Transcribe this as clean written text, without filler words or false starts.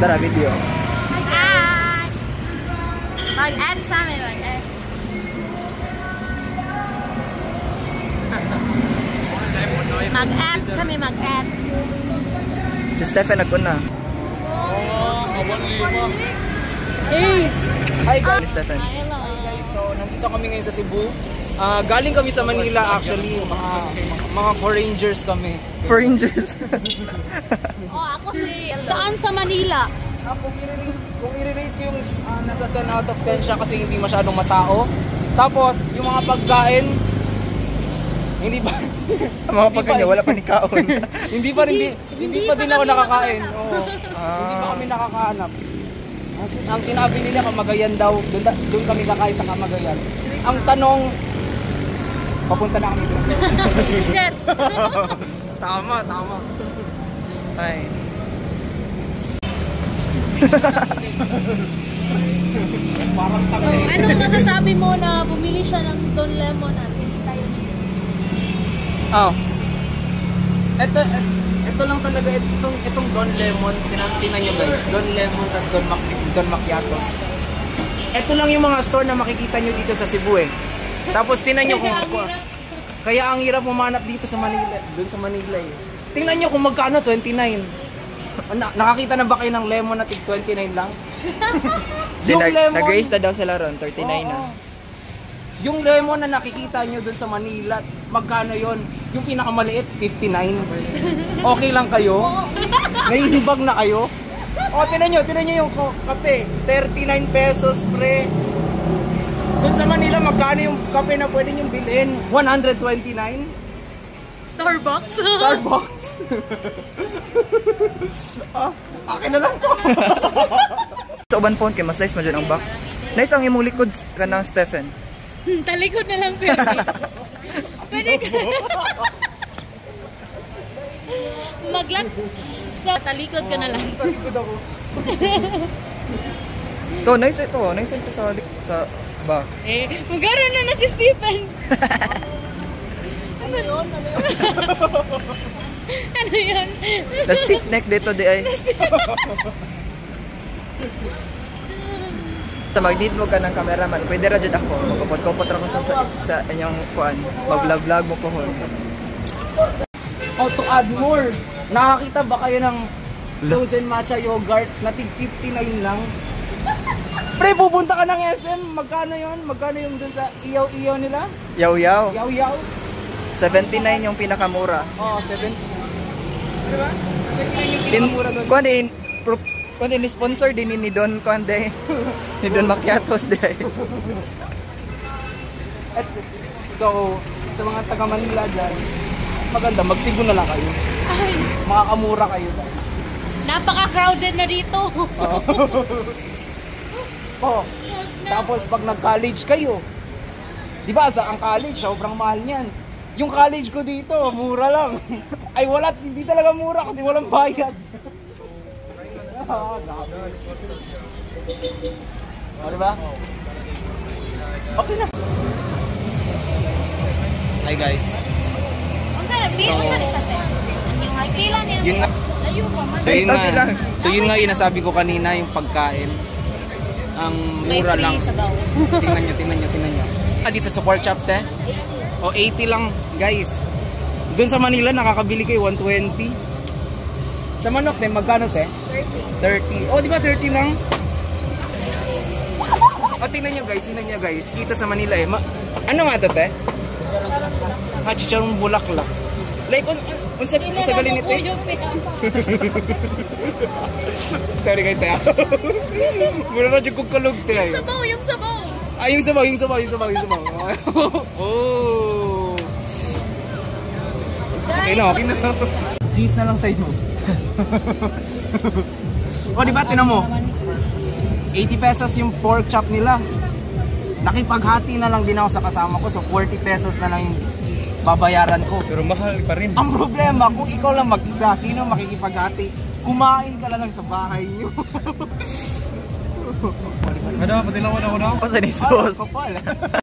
Tara, video. Mag-add! Mag-add sa amin, mag-add. Mag-add kami, mag-add. Si Stephen nagkuna. Hey! Hi guys! Stephen. Hello. So, nandito kami ngayon sa Cebu. Galing kami sa Manila actually. Mga foreigners kami. Foreigners. Oh, ako si... Saan sa Manila? Kung i-rate ko yung nasa 10 out of 10 siya kasi hindi masyadong matao. Tapos, yung mga pagkain, hindi ba? Mga pagkain, wala pa ni kaon. hindi pa din ako nakakain. Oo. Hindi pa kami nakakahanap. Ang sinabi nila Kamagayan daw, doon kami kakain sa Kamagayan. Ang tanong, papunta na kami doon. Jet! Tama. Ay. So, anong masasabi mo na bumili siya ng Don Lemon at hindi tayo nito? Oh. Ito lang talaga itong Don Lemon, tingnan nyo guys. Don Lemon tas Don Macchiatos. Ito lang yung mga store na makikita nyo dito sa Cebu eh. Tapos tingnan nyo kung kaya ang hirap humanap dito sa Manila, doon sa Manila eh. Tingnan nyo kung magkano 29. Nakakita na ba kayo ng lemon na tig 29 lang? Yung lemon nag-raise na daw sila ron, 39 na. Yung lemon na nakikita nyo dun sa Manila, magkano yon? Yung pinakamaliit, 59. Okay lang kayo? Nahihibag na kayo? O, tinan nyo yung kape. 39 pesos, pre. Dun sa Manila, magkano yung kape na pwede nyo bilhin? 129? Starbucks? Starbucks? Akin na lang to. Sa uban phone kay mas nice man dyan ang back. Nice ang imong likod ka ng Stephen. Talikod na lang pwede. Pwede ka. Maglan. So, talikod ka na lang. Talikod ako. To, nice ito. Nice ito sa back. Eh, magkaroon na si Stephen. Ano yun? Ano yun? The stiff neck dito di ay. Sa mag-need mo ka ng cameraman, pwede ra jud ako. Magkupot-kupot ra ko sa inyong kuan. Mag-vlog mo ko hon. Oh, to add more, nakakita ba kayo ng frozen matcha yogurt na tig 59 lang? Pre, pupunta ka ng SM, magkano yun? Magkano yung dun sa iyaw-iyaw nila? Yaw-yaw. Yaw-yaw? 79 yung pinakamura. Oh, 70. Diba? 79 yung pinakamura dun. Kung din sponsor din ni Don Conde. Ni Don Macchiatos day. So, sa mga taga Manila dyan, maganda, magsigo na lang kayo. Ay, Makakamura kayo dyan. napaka-crowded na dito. Oh, tapos pag nag-college kayo, di ba ang college, sobrang mahal niyan. Yung college ko dito, mura lang. Ay wala, hindi talaga mura kasi walang bayad. Oh, di ba? Okay na. Hi guys. So yun nga inasabi ko kanina, yung pagkain. Ang mura lang. Tingnan nyo. Dito sa pork chop o 80 lang guys. Doon sa Manila nakakabili kayo 120. Sa manok magkano 30. Oh, di ba 30 lang? O tingnan nyo guys. Dito sa Manila ano nga to chicharong bulaklak. Like unsa galing nito? Sorry kay tayo. Mura na jud kog kalog tayo. Yung sabaw. Ay, yung sabaw. Oh. Okay na. Cheese na lang side mo. O, di ba? Tinan mo. 80 pesos yung pork chop nila. Nakipaghati na lang din ako sa kasama ko. So, 40 pesos na lang yung babayaran ko. Pero mahal pa rin. Ang problema, kung ikaw lang mag-isa, sino makikipaghati? Kumain ka lang sa bahay niyo. Ano, patilawan ako na. Pasanistos. Kapal.